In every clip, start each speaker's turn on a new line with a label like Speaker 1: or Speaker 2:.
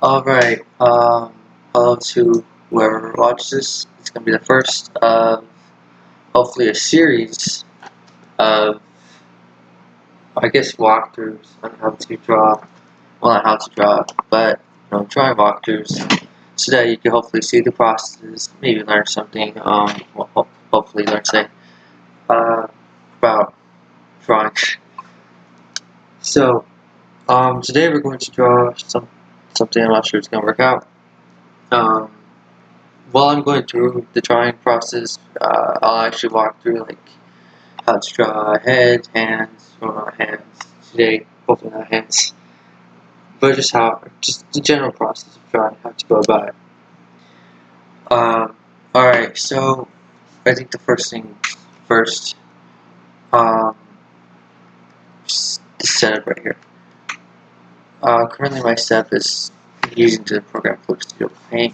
Speaker 1: Alright, hello to whoever watches this. It's going to be the first of hopefully a series of, I guess, walkthroughs on how to draw. Well, not how to draw, but drawing walkthroughs so that you can hopefully see the processes, maybe learn something, hopefully learn, say, about drawing. So, today we're going to draw something I'm not sure it's going to work out. While I'm going through the drawing process, I'll actually walk through like how to draw heads, hands, or not hands today, hopefully not hands, but just the general process of drawing, how to go about it. Alright, so I think the first thing first, just the setup right here. Currently my setup is using the program called Studio Paint.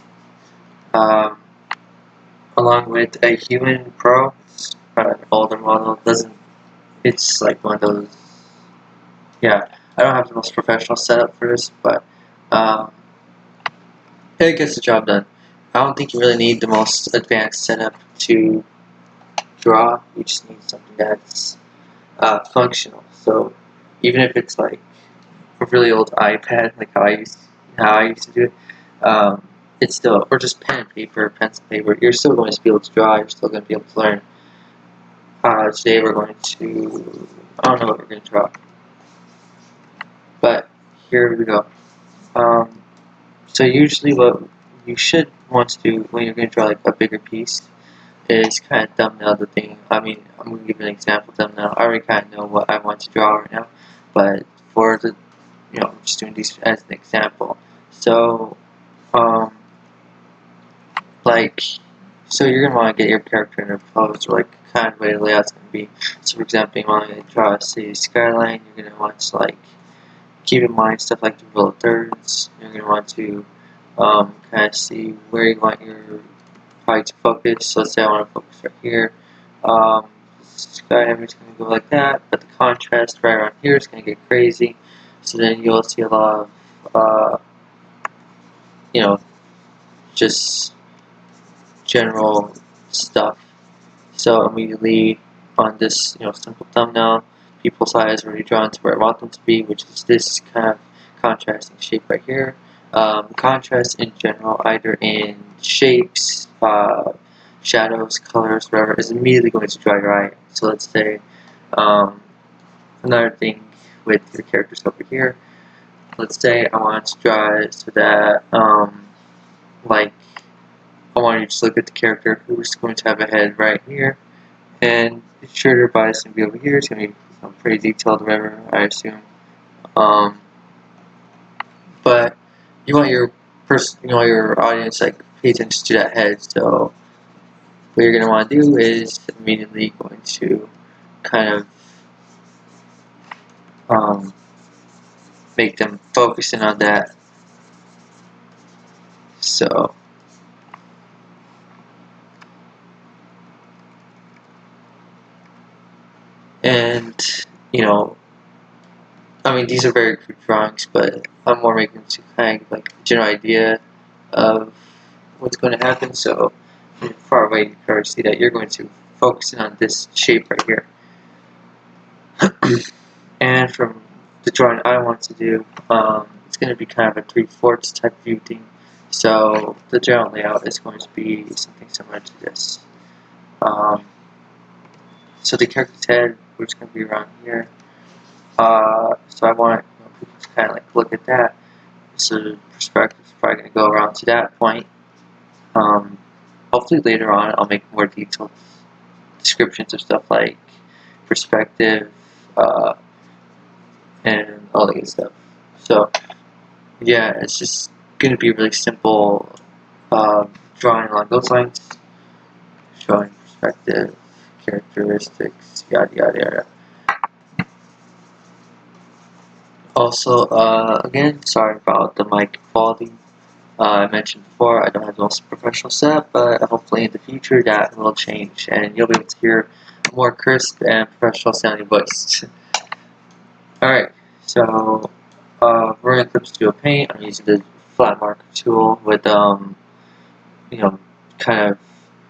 Speaker 1: Along with a Human Pro. It's an older model. It's like one of those. Yeah, I don't have the most professional setup for this, but it gets the job done. I don't think you really need the most advanced setup to draw. You just need something that's functional. So even if it's like a really old iPad, like how I used to do it, it's still, or just pen and paper, pencil paper, you're still going to be able to draw, you're still going to be able to learn. Today we're going to, I don't know what we're going to draw, but here we go. So usually what you should want to do when you're going to draw like a bigger piece is kind of thumbnail the thing. I mean, I'm going to give an example thumbnail. I already kind of know what I want to draw right now, but for the, I'm just doing these as an example. So, so you're going to want to get your character in a pose, or like kind of way the layout's going to be. So for example, you want to draw a city skyline, you're going to want to like keep in mind stuff like the rule of thirds. You're going to want to kind of see where you want your height to focus. So let's say I want to focus right here. Sky image is going to go like that, but the contrast right around here is going to get crazy. So then you'll see a lot of, just general stuff. So immediately on this, simple thumbnail, people's eyes are already drawn to where I want them to be, which is this kind of contrasting shape right here. Contrast in general, either in shapes, shadows, colors, whatever, is immediately going to draw your eye. So let's say another thing with your characters over here. Let's say I want to draw it so that like I want you to just look at the character who's going to have a head right here, and it's sure their body's going to be over here. It's going to be pretty detailed, whatever, I assume. But you want your your audience like pay attention to that head. So what you're going to want to do is immediately going to kind of make them focus in on that. So and I mean, these are very crude drawings, but I'm more making to kind of like a general idea of what's going to happen. So from far away, you can see that you're going to focus in on this shape right here. And from the drawing I want to do, it's going to be kind of a 3/4 type view thing. So the general layout is going to be something similar to this. So the character's head, which is going to be around here. So I want people to kind of like look at that. So the perspective is probably going to go around to that point. Hopefully later on I'll make more detailed descriptions of stuff like perspective and all that good stuff. So yeah, it's just going to be really simple drawing along those lines, showing perspective, characteristics, yada yada yada. Also, again, sorry about the mic quality. I mentioned before, I don't have the most professional setup, but hopefully in the future that will change, and you'll be able to hear a more crisp and professional sounding voice. Alright, so we're going to clip Studio Paint. I'm using the flat marker tool with you know, kind of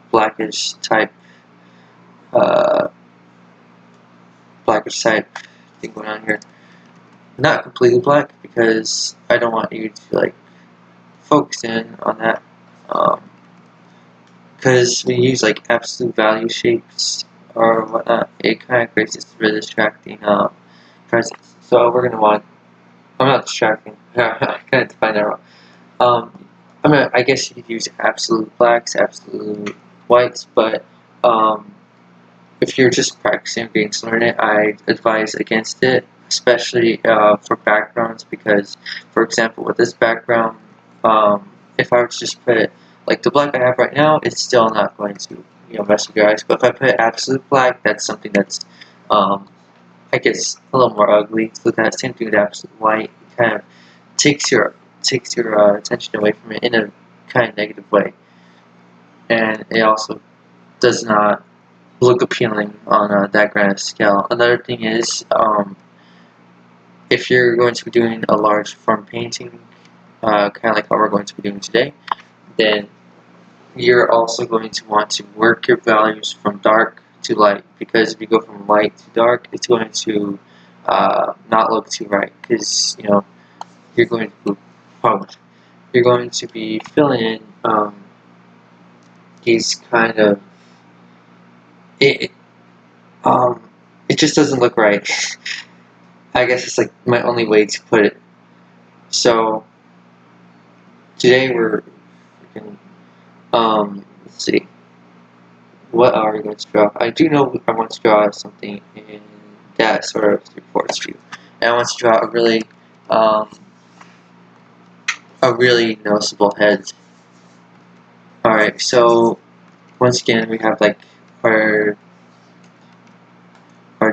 Speaker 1: blackish type thing going on here. Not completely black because I don't want you to like focus in on that. Because when you use like absolute value shapes or whatnot, it kind of creates this really distracting presence. So we're gonna want. I'm not distracting. I kind of define that wrong. I guess you could use absolute blacks, absolute whites, but if you're just practicing being to learn it, I advise against it, especially for backgrounds, because, for example, with this background, if I were to just put it like the black I have right now, it's still not going to mess with your eyes. But if I put absolute black, that's something that's I guess a little more ugly. So that same thing with absolute white, it kind of takes your attention away from it in a kind of negative way, and it also does not look appealing on that grand of scale. Another thing is, if you're going to be doing a large form painting, kind of like how we're going to be doing today, then you're also going to want to work your values from dark to light, because if you go from light to dark, it's going to not look too right, because you're going to you're going to be filling in these kind of it. It just doesn't look right. I guess it's like my only way to put it. So today we're freaking, let's see, what are we going to draw? I do know I want to draw something in that sort of three-fourths view, and I want to draw a really noticeable head. All right, so once again we have like our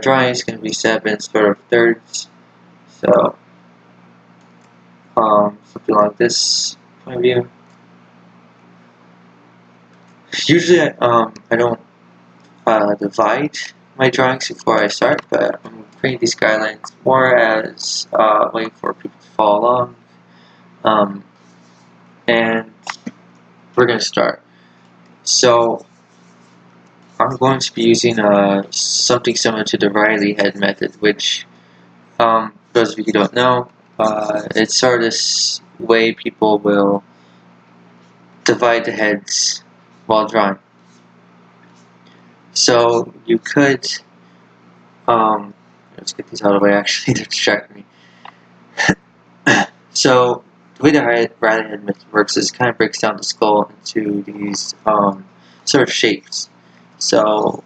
Speaker 1: drawing is going to be 7 sort of thirds. So something like this point of view. Usually I don't divide my drawings before I start, but I'm creating these guidelines more as a way for people to follow along. And we're going to start. So I'm going to be using something similar to the Riley head method, which for those of you who don't know, it's sort of this way people will divide the heads while drawing. So you could, let's get these out of the way, actually, they're distracting me. So the way the Riley head method works is it kind of breaks down the skull into these sort of shapes. So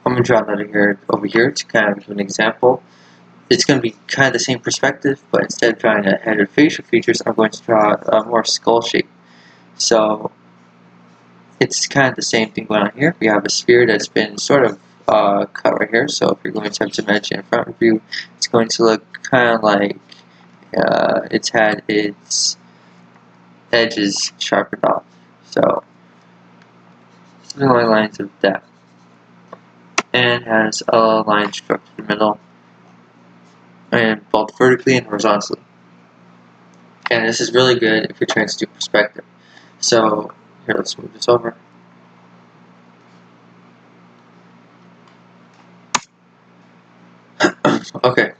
Speaker 1: I'm going to draw that over here to kind of give an example. It's going to be kind of the same perspective, but instead of drawing a head or facial features, I'm going to draw a more skull shape. So it's kind of the same thing going on here. We have a sphere that's been sort of cut right here. So if you're going to have to imagine in front of you, it's going to look kind of like it's had its edges sharpened off. So something along the lines of that. And has a line structure in the middle, and both vertically and horizontally. And this is really good if you're trying to do perspective. So here, let's move this over. Okay,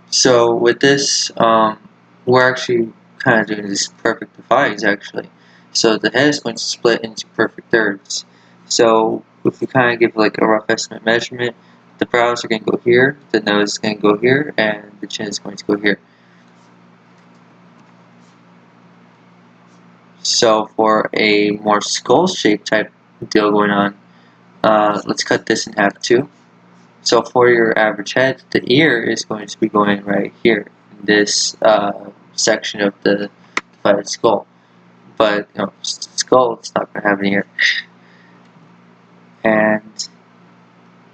Speaker 1: so with this, we're actually kind of doing these perfect divides actually. So the head is going to split into perfect thirds. So if we kind of give like a rough estimate measurement, the brows are going to go here, the nose is going to go here, and the chin is going to go here. So for a more skull-shaped type deal going on, let's cut this in half too. So for your average head, the ear is going to be going right here in this section of the divided skull. But skull, it's not going to have an ear. And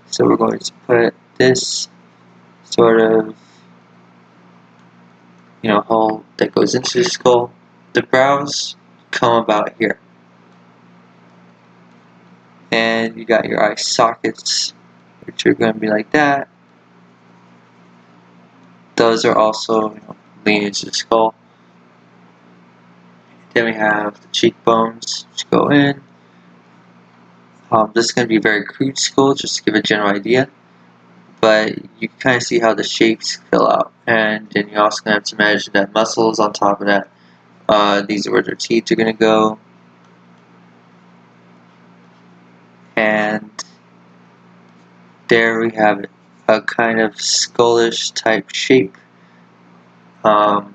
Speaker 1: so we're going to put this sort of hole that goes into the skull. The brows come about here. And you got your eye sockets, which are going to be like that. Those are also leaning into the skull. Then we have the cheekbones, which go in. This is going to be a very crude skull, just to give a general idea. But you can kind of see how the shapes fill out. And then you also have to imagine that muscles on top of that. These are where their teeth are going to go. And there we have it, a kind of skullish type shape to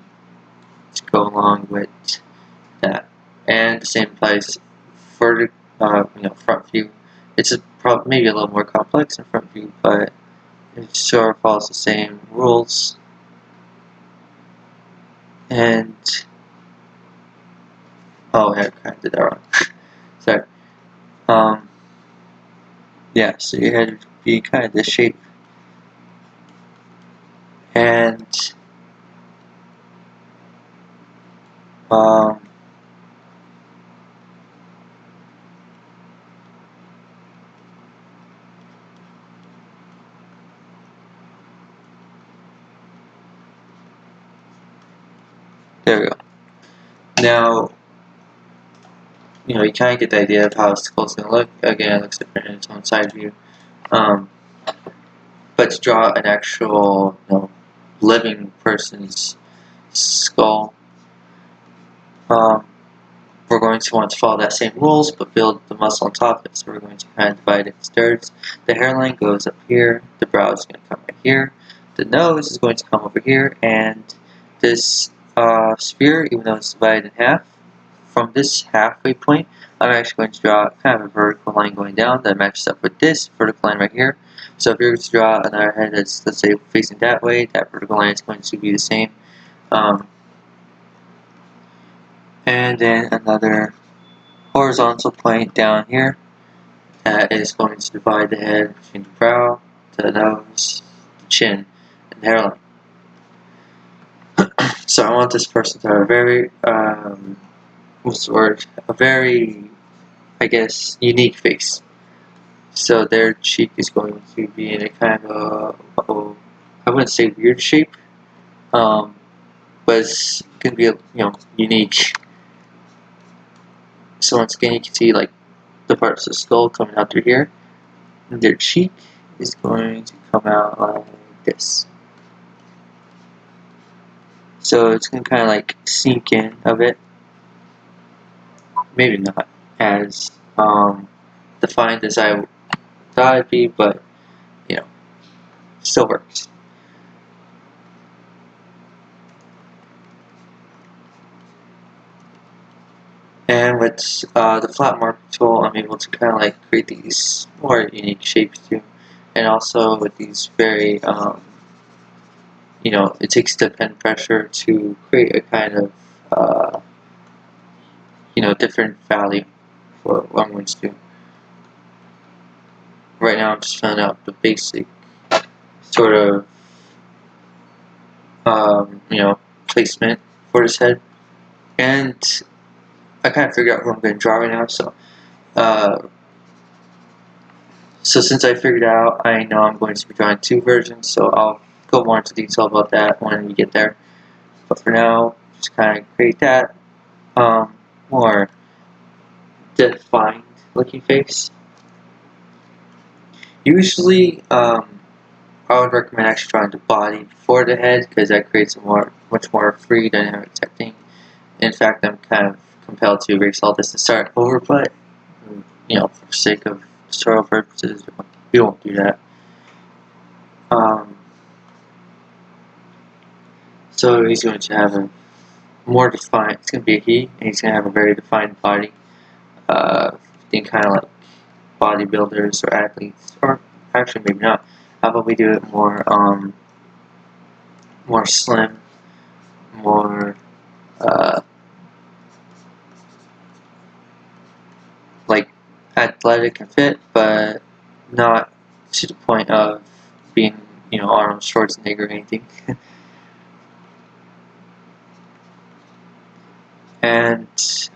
Speaker 1: go along with that. And the same applies for the front view. It's maybe a little more complex in front view, but it sort of follows the same rules. And oh, yeah, I kind of did that wrong. Sorry. Yeah, so your head would be kind of this shape. And there we go. Now, you kind of get the idea of how a skull's going to look. Again, it looks different in its own side view. But to draw an actual, living person's skull, we're going to want to follow that same rules, but build the muscle on top of it. So we're going to kind of divide it into thirds. The hairline goes up here. The brow is going to come right here. The nose is going to come over here, and this sphere, even though it's divided in half, from this halfway point, I'm actually going to draw kind of a vertical line going down that matches up with this vertical line right here. So if you're going to draw another head that's, let's say, facing that way, that vertical line is going to be the same. And then another horizontal point down here that is going to divide the head between the brow, the nose, the chin, and the hairline. So I want this person to have a very, what's the word? A very, I guess, unique face. So their cheek is going to be in a kind of, I wouldn't say weird shape, but it's going to be unique. So once again, you can see like the parts of the skull coming out through here, and their cheek is going to come out like this. So it's going to kind of like sink in a bit. Maybe not as defined as I thought it'd be, but still works. And with the flat mark tool, I'm able to kind of like create these more unique shapes too. And also with these very, it takes the pen pressure to create a kind of, different value for what I'm going to do. Right now I'm just filling out the basic sort of, placement for this head. And I kind of figured out who I'm going to draw right now, so since I figured out, I know I'm going to be drawing two versions, so I'll go more into detail about that when we get there. But for now, just kind of create that more defined looking face. Usually, I would recommend actually drawing the body before the head, because that creates a much more free dynamic setting. In fact, I'm kind of compelled to erase all this and start over, but for the sake of tutorial purposes, we won't do that. So he's going to have a more defined, it's going to be a he, and he's going to have a very defined body. Being kind of like bodybuilders or athletes, or actually maybe not. How about we do it more, more slim, more, like athletic and fit, but not to the point of being, Arnold Schwarzenegger or anything. And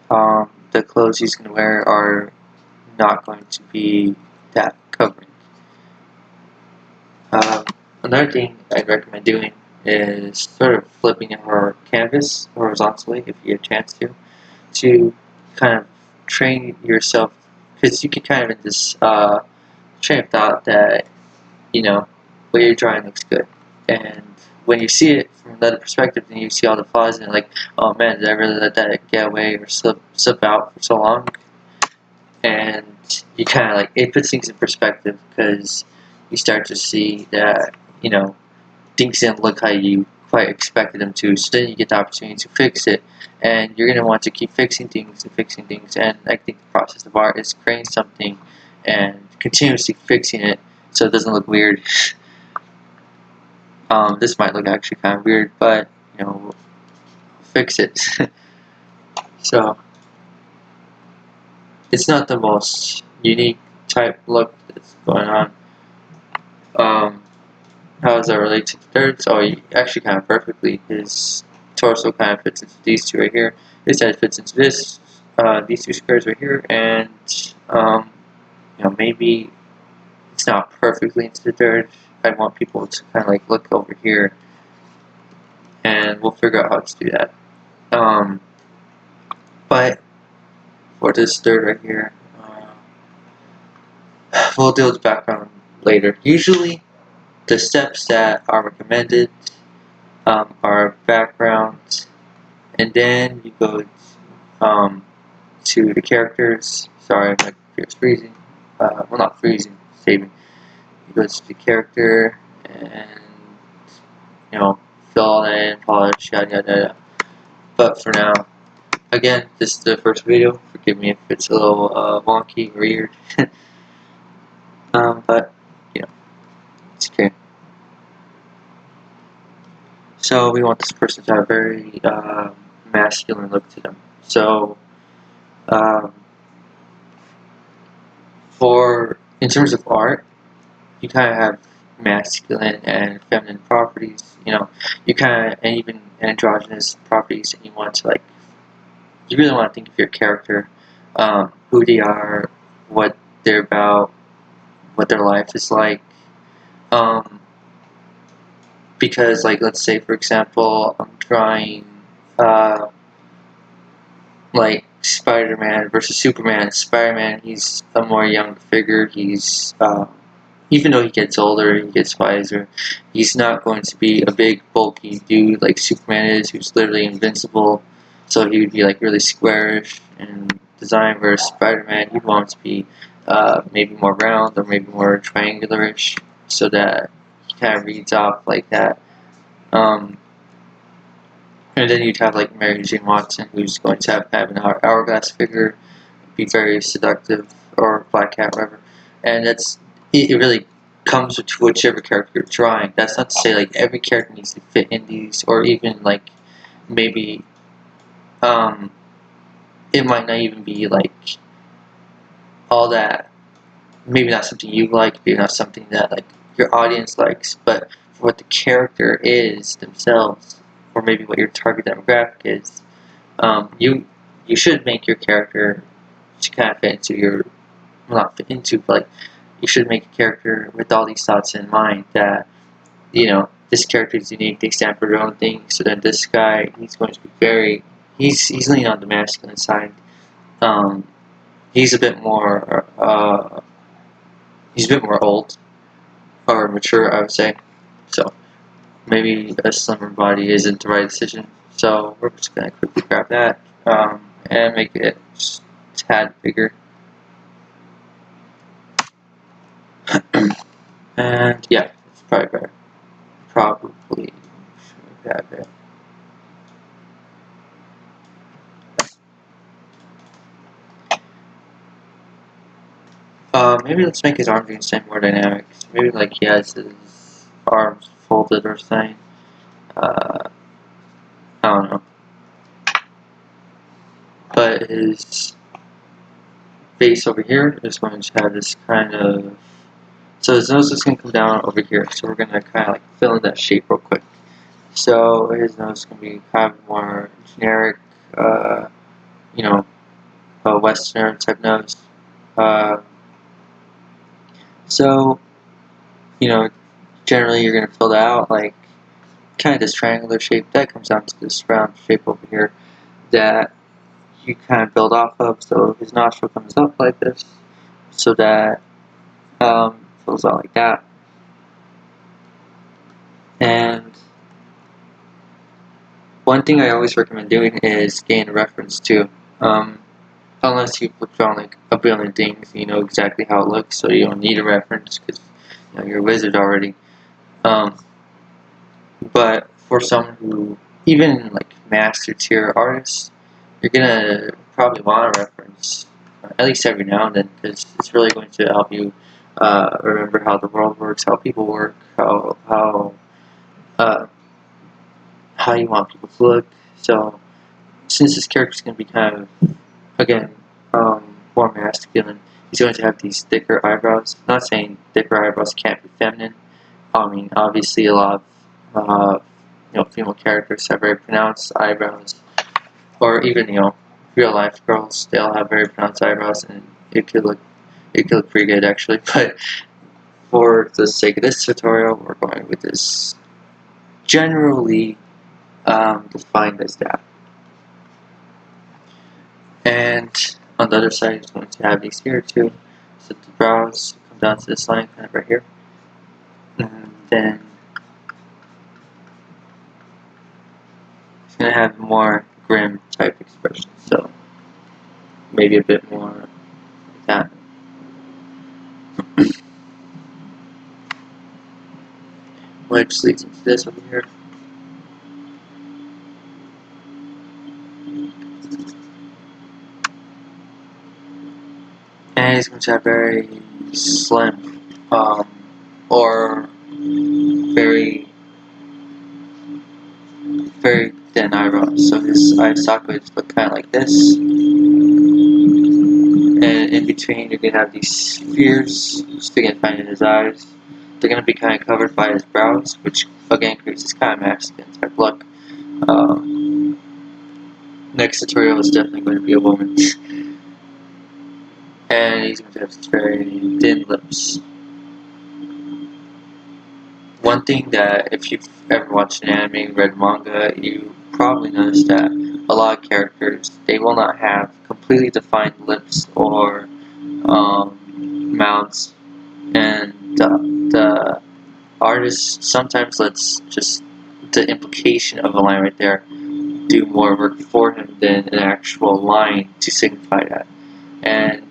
Speaker 1: the clothes he's going to wear are not going to be that covering. Another thing I'd recommend doing is sort of flipping your canvas horizontally if you get a chance to. to kind of train yourself, because you get kind of in this train of thought that, you know, what you're drawing looks good, and when you see it from another perspective and you see all the flaws in it, like, oh man, did I really let that get away or slip out for so long? And you kind of like, it puts things in perspective, because you start to see that, you know, things didn't look how you quite expected them to, so then you get the opportunity to fix it, and you're going to want to keep fixing things, and I think the process of art is creating something and continuously fixing it so it doesn't look weird. This might look actually kind of weird, but, you know, we'll fix it. So, it's not the most unique type look that's going on. How does that relate to the thirds? Oh, actually kind of perfectly. His torso kind of fits into these two right here. His head fits into this, these two squares right here, and you know, maybe it's not perfectly into the third. I want people to kind of like look over here, and we'll figure out how to do that. But for this third right here, we'll deal with the background later. Usually, the steps that are recommended are background, and then you go to the characters. Sorry, my computer's freezing. Well, not freezing, saving. You go to the character and, you know, fill all that in, polish, yada yada yada. But for now, again, this is the first video. Forgive me if it's a little wonky or weird. But, you know, it's okay. So we want this person to have a very masculine look to them. So, in terms of art, you kind of have masculine and feminine properties. You know, you kind of, and even androgynous properties, and you want to, like, you really want to think of your character, who they are, what they're about, what their life is like. Because, like, let's say, for example, I'm drawing, like, Spider-Man versus Superman. Spider-Man, he's a more young figure. He's, even though he gets older, he gets wiser, he's not going to be a big, bulky dude like Superman is, who's literally invincible. So he would be, like, really squarish in design, versus Spider-Man, he'd want to be maybe more round or maybe more triangularish, so that he kind of reads off like that. And then you'd have, like, Mary Jane Watson, who's going to have an hourglass figure, be very seductive, or Black Cat, whatever. And it really comes to whichever character you're drawing. That's not to say, like, every character needs to fit in these, or even, like, maybe it might not even be, like, all that. Maybe not something you like, maybe not something that, like, your audience likes, but for what the character is themselves, or maybe what your target demographic is, you should make your character to kind of fit into your, well, not fit into, but, like, you should make a character with all these thoughts in mind, that, you know, this character is unique, they stand for their own thing. So then this guy, he's going to be he's leaning on the masculine side. He's a bit more old or mature, I would say. So maybe a slimmer body isn't the right decision. So we're just gonna quickly grab that and make it just a tad bigger. And yeah, it's probably better. Probably should have it. Maybe let's make his arm doing something more dynamic. Maybe, like, he has his arms folded or something. I don't know. But his face over here is going to have this kind of... So his nose is going to come down over here. So we're going to kind of, like, fill in that shape real quick. So his nose is going to be kind of more generic, you know, a Westerner type nose. So, you know, generally you're going to fill that out, like, kind of this triangular shape that comes down to this round shape over here, that you kind of build off of. So his nostril comes up like this, so that fills out like that. And one thing I always recommend doing is gain a reference too. Unless you've looked on like a billion things, you know exactly how it looks, so you don't need a reference because you're a wizard already. But for someone who, even like master tier artists, you're gonna probably want a reference at least every now and then, because it's really going to help you remember how the world works, how people work, uh, how you want people to look. So since this character is going to be kind of, again, more masculine, he's going to have these thicker eyebrows. I'm not saying thicker eyebrows can't be feminine. I mean, obviously, a lot of female characters have very pronounced eyebrows, or even real life girls. They all have very pronounced eyebrows, and it could look pretty good actually. But for the sake of this tutorial, we're going with this generally defined as that. And on the other side, it's going to have these here too. So the brows come down to this line, kind of right here. And then it's going to have more grim type expression. So maybe a bit more like that. Which leads into this over here. And he's going to have very slim or very thin eyebrows. So his eye sockets look kind of like this. And in between, you're going to have these spheres sticking kind in his eyes. They're going to be kind of covered by his brows, which again creates this kind of masculine type look. Next tutorial is definitely going to be a woman. And he's going to have these very thin lips. One thing that, if you've ever watched an anime, read manga, you probably noticed that a lot of characters, they will not have completely defined lips or mouths, and the artist sometimes lets just the implication of a line right there do more work for him than an actual line to signify that. And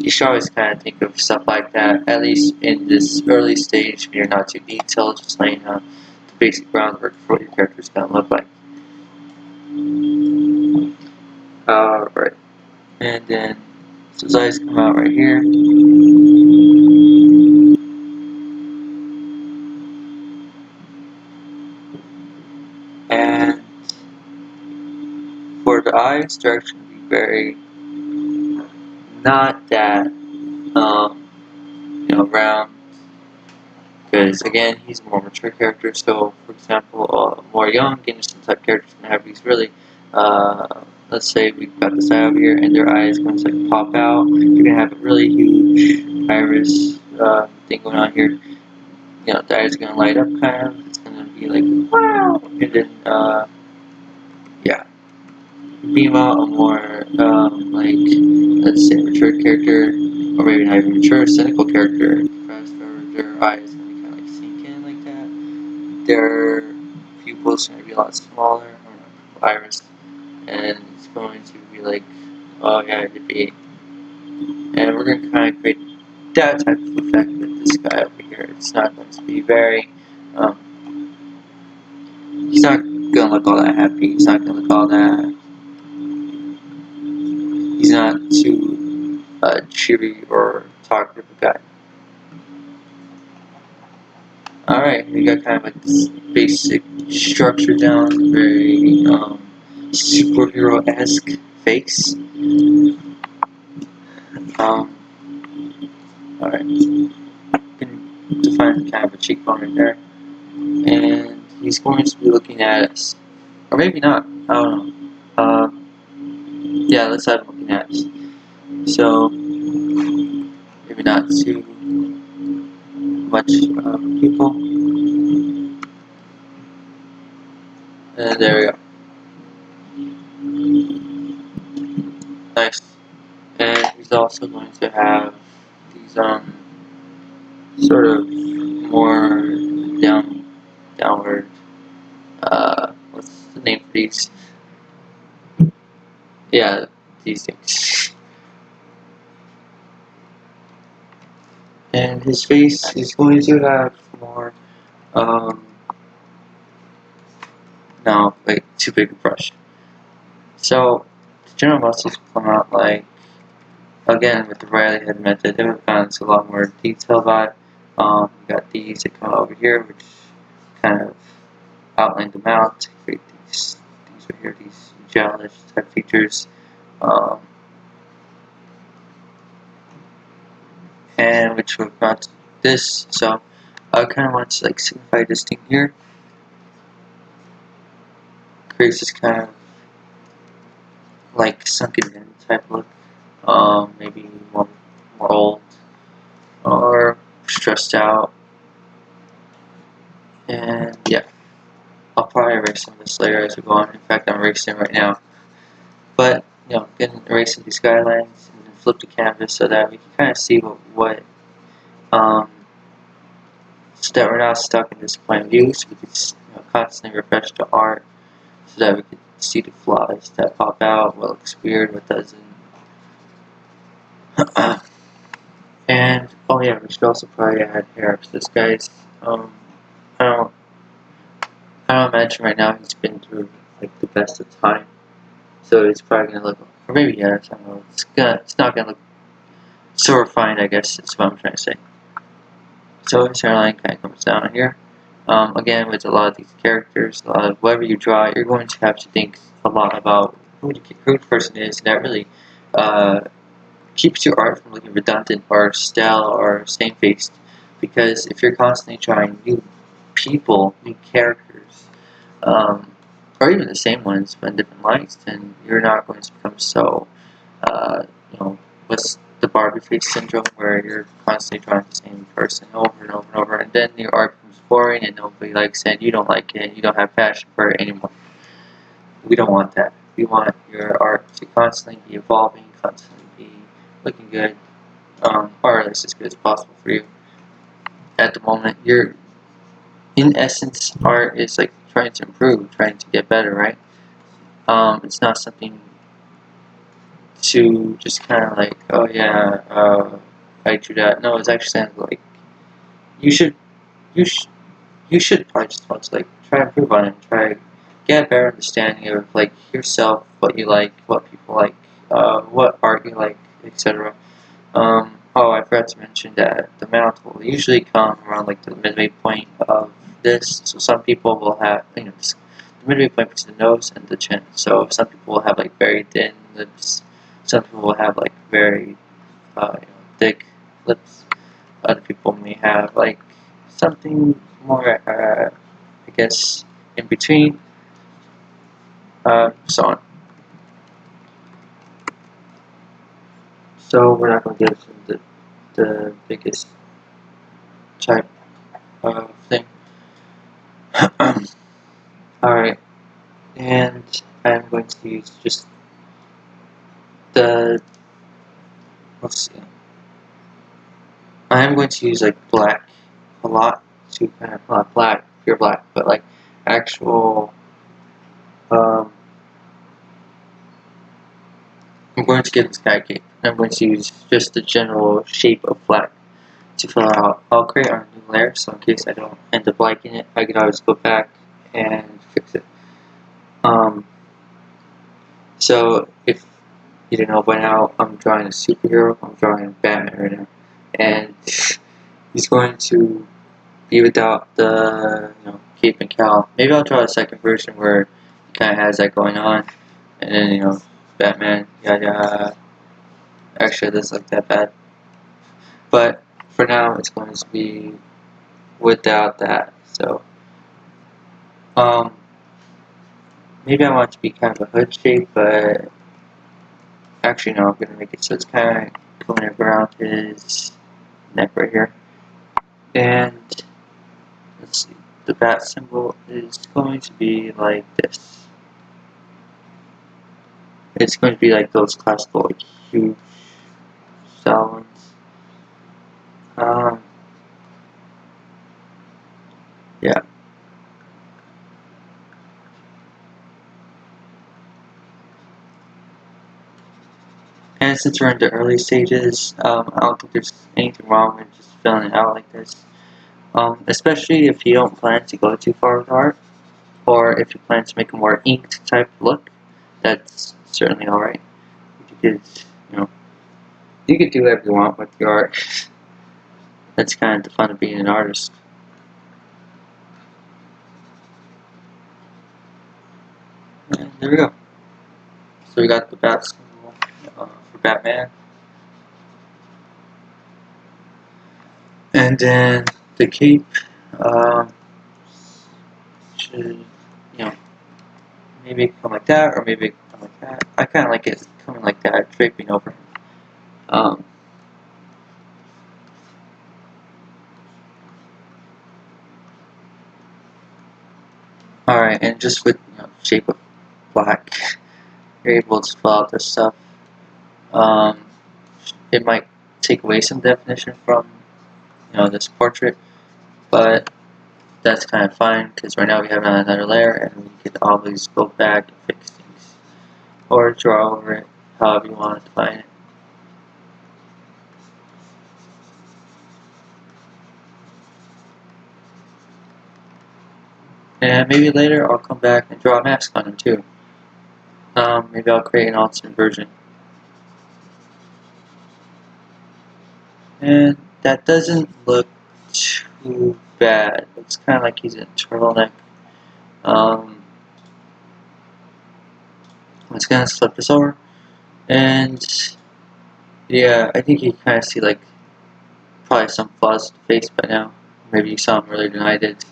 Speaker 1: you should always kind of think of stuff like that, at least in this early stage when you're not too detailed, just laying out the basic groundwork for what your character is going to look like. Alright, and then so his eyes come out right here. And for the eyes, they're actually going to be very, not that, round. Because again, he's a more mature character. So, for example, more young, innocent type characters can have these really, let's say we've got this eye over here, and their eye is going to like pop out. You're gonna have a really huge iris thing going on here. The eye is gonna light up kind of. It's gonna be like wow, and then yeah. Meanwhile, a more like, let's say, mature character, or maybe not even mature, cynical character, fast forward, their eye is going to kind of like sink in like that. Their pupils are going to be a lot smaller, or iris, and it's going to be like, oh yeah, it'd be. And we're going to kind of create that type of effect with this guy over here. It's not going to be very, he's not going to look all that happy, he's not going to look all that, he's not too cheery or talkative guy. Alright, we got kind of like this basic structure down, very superhero-esque face. Alright, can define kind of a cheekbone right there. And he's going to be looking at us. Or maybe not, I don't know. Yeah, let's have him looking at us. So, maybe not too much people. And there we go. also going to have these sort of more downward, what's the name for these? Yeah, these things. And his face is going to have more, no, like too big a brush. So the general muscles come out like, again with the Riley head method, they have gone into a lot more detail about it. We got these that come out over here, which kind of outline the mouth to create these right here, these gelish type features. Um, and which we've got this, so I kind of want to like signify this thing here. Creates this kind of like sunken in type look. Maybe more old or stressed out. And yeah, I'll probably erase some of this later as we go on. In fact, I'm erasing right now. But you know, then erasing these skylines and then flip the canvas so that we can kind of see what so that we're not stuck in this point of view. So we can constantly refresh the art so that we can see the flaws that pop out, what looks weird, what doesn't. And oh yeah, we should also probably add hair to this guy's. I don't imagine right now he's been through like the best of time, so it's probably gonna look, or maybe yeah, I don't know. It's not gonna look so refined, I guess is what I'm trying to say. So his hairline kind of comes down here. Again, with a lot of these characters, a lot of whatever you draw, you're going to have to think a lot about who the person is, and that really keeps your art from looking redundant or stale or same-faced. Because if you're constantly trying new people, new characters, or even the same ones but in different lights, then you're not going to become so, you know, what's the Barbie face syndrome, where you're constantly drawing the same person over and over and over, and then your art becomes boring and nobody likes it, you don't like it, you don't have passion for it anymore. We don't want that. We want your art to constantly be evolving, constantly be looking good, or at least as good as possible for you. At the moment, you're, in essence, art is like trying to improve, trying to get better, right? It's not something to just kind of like, oh yeah, I drew that. No, it's actually something like you should, you should, you should probably just want to like try to improve on it, try to get a better understanding of like yourself, what you like, what people like, what art you like, etc. Oh, I forgot to mention that the mouth will usually come around like the midway point of this. So some people will have, the midway point between the nose and the chin. So some people will have like very thin lips. Some people will have like very thick lips. Other people may have like something more, I guess, in between. So on. So we're not going to get into the biggest type of thing. Alright, and I'm going to use just the, let's see, I'm going to use like black a lot to kind of, not black, pure black, but like actual, I'm going to get this guy cape. I'm going to use just the general shape of black to fill out. I'll create our new layer, so in case I don't end up liking it, I can always go back and fix it. So if you didn't know by now, I'm drawing a superhero. I'm drawing Batman right now, and he's going to be without the cape and cowl. Maybe I'll draw a second version where he kind of has that going on, and then Batman. Yeah. Actually, it doesn't look that bad, but for now, it's going to be without that. So maybe I want it to be kind of a hood shape, but actually no, I'm going to make it so it's kind of going around his neck right here. And let's see, the bat symbol is going to be like this. It's going to be like those classical, like huge style ones. Yeah. And since we're in the early stages, I don't think there's anything wrong with just filling it out like this. Especially if you don't plan to go too far with art, or if you plan to make a more inked type look, that's certainly alright. You you could do whatever you want with your art. That's kind of the fun of being an artist. And there we go. So we got the bat symbol for Batman. And then the cape should, maybe come like that, or maybe come like that. I kind of like it coming like that, draping over him. Alright, and just with shape of black, you're able to fill out this stuff. It might take away some definition from this portrait, but that's kind of fine because right now we have another layer, and we can always go back and fix things or draw over it however you want to define it. And maybe later I'll come back and draw a mask on him too. Maybe I'll create an alternate version. And that doesn't look too bad. It's kind of like he's in a turtleneck. I'm just gonna flip this over, and yeah, I think you kind of see like probably some flaws in the face by now. Maybe you saw them earlier than I did.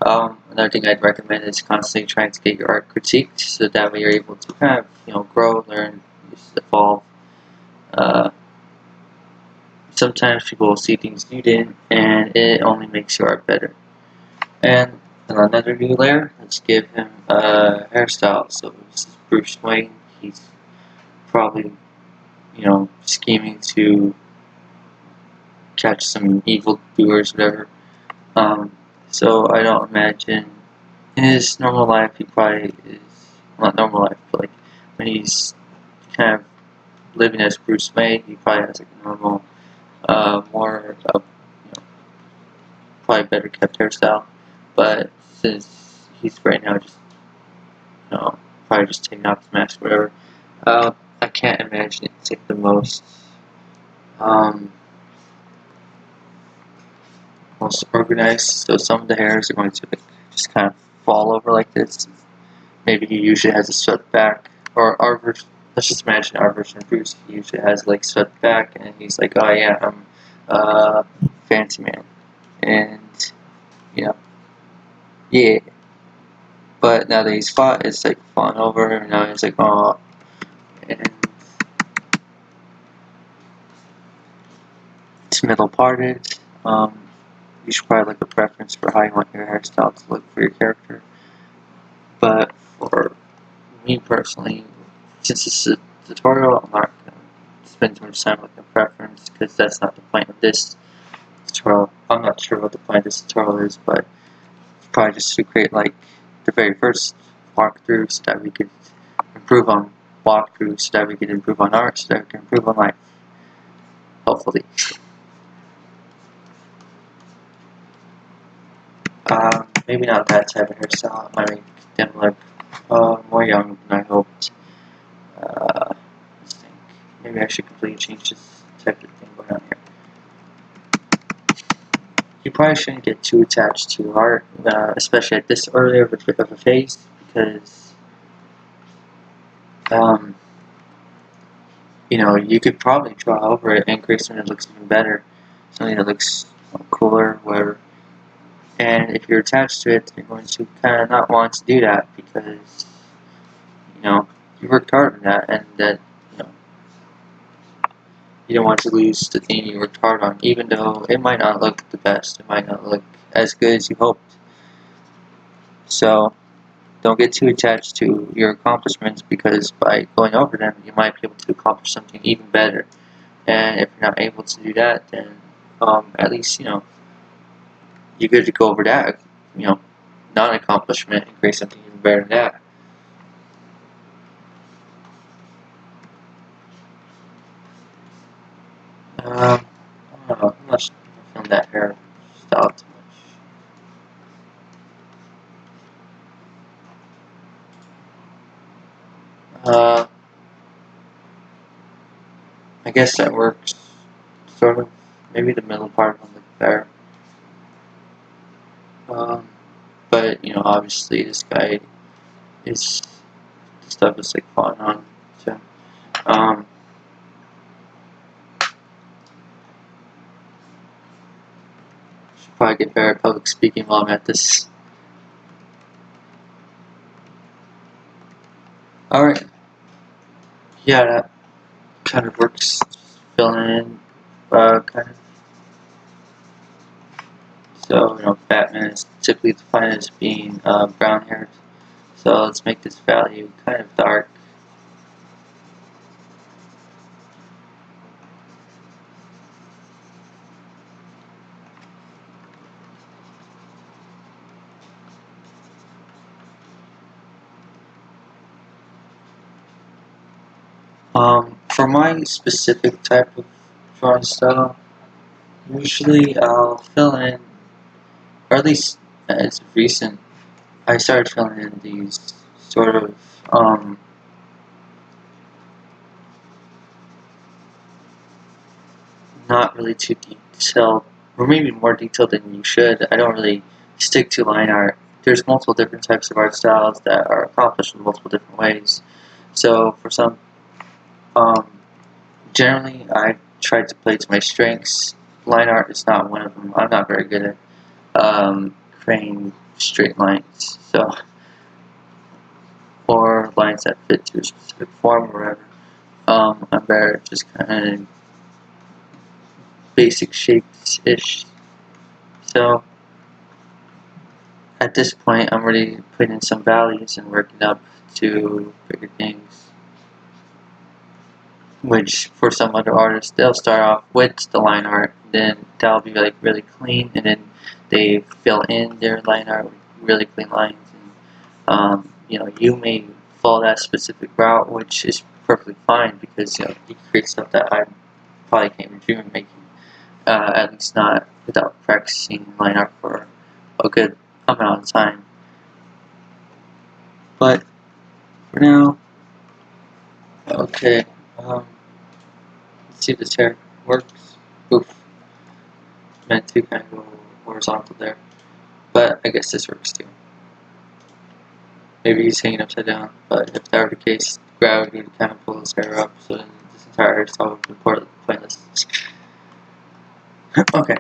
Speaker 1: Another thing I'd recommend is constantly trying to get your art critiqued, so that way you're able to kind of grow, learn, just evolve. Sometimes people will see things you didn't, and it only makes your art better. And another new layer, let's give him a hairstyle. So this is Bruce Wayne. He's probably, scheming to catch some evil doers, whatever. So I don't imagine in his normal life he probably is, not normal life, but like when he's kind of living as Bruce Wayne, he probably has like a normal, more of, probably better kept hairstyle. But since he's right now just, probably just taking off the mask, whatever, I can't imagine it's like the most, most organized. So some of the hairs are going to just kind of fall over like this. Maybe he usually has a swept back, or our version. Let's just imagine our version of Bruce. He usually has like swept back, and he's like, "Oh yeah, I'm fancy man," and yeah. But now that he's fought, it's like falling over, and now he's like, "Oh," and it's middle parted. You should probably look a preference for how you want your hairstyle to look for your character. But for me personally, since this is a tutorial, I'm not going to spend too much time with the preference because that's not the point of this tutorial. I'm not sure what the point of this tutorial is, but it's probably just to create like the very first walkthrough so that we could improve on walkthroughs, so that we could improve on art, so that we can improve on life. Hopefully. Maybe not that type of hairstyle. It might make them look more young than I hoped. Let's think. Maybe I should completely change this type of thing going on here. You probably shouldn't get too attached to art, especially at this early of a phase, because you could probably draw over it and create something that looks even better, something that looks cooler, whatever. And if you're attached to it, you're going to kind of not want to do that because you worked hard on that, and that you don't want to lose the thing you worked hard on, even though it might not look the best, it might not look as good as you hoped. So don't get too attached to your accomplishments, because by going over them, you might be able to accomplish something even better. And if you're not able to do that, then at least you're good to go over that non-accomplishment and create something even better than that. I don't know. I'm not feeling that hair style too much. I guess that works. Sort of. Maybe the middle part will look better. But obviously this guy is stuff is like falling on. So should probably get better at public speaking while I'm at this. Alright. Yeah, that kind of works. Filling in, kind of. So, Batman is typically defined as being brown haired. So let's make this value kind of dark. For my specific type of drawing style, usually I'll fill in, or at least as recent, I started filling in these sort of not really too detailed, or maybe more detailed than you should. I don't really stick to line art. There's multiple different types of art styles that are accomplished in multiple different ways. So for some, generally I try to play to my strengths. Line art is not one of them. I'm not very good at creating straight lines, or lines that fit to a specific form or whatever. I'm better at just kind of basic shapes-ish. So at this point, I'm already putting in some values and working up to bigger things. Which for some other artists, they'll start off with the line art, then that'll be like really clean, and then they fill in their line art with really clean lines. And you may follow that specific route, which is perfectly fine because you create stuff that I probably can't even dream of making. At least not without practicing line art for a good amount of time. But for now, okay, let's see if this hair works. Oof, meant to kind of go horizontal there, but I guess this works too. Maybe he's hanging upside down, but if that were the case, gravity would kind of pull his hair up, so then this entire hairstyle would be pointless. Okay,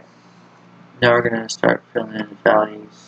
Speaker 1: now we're gonna start filling in values.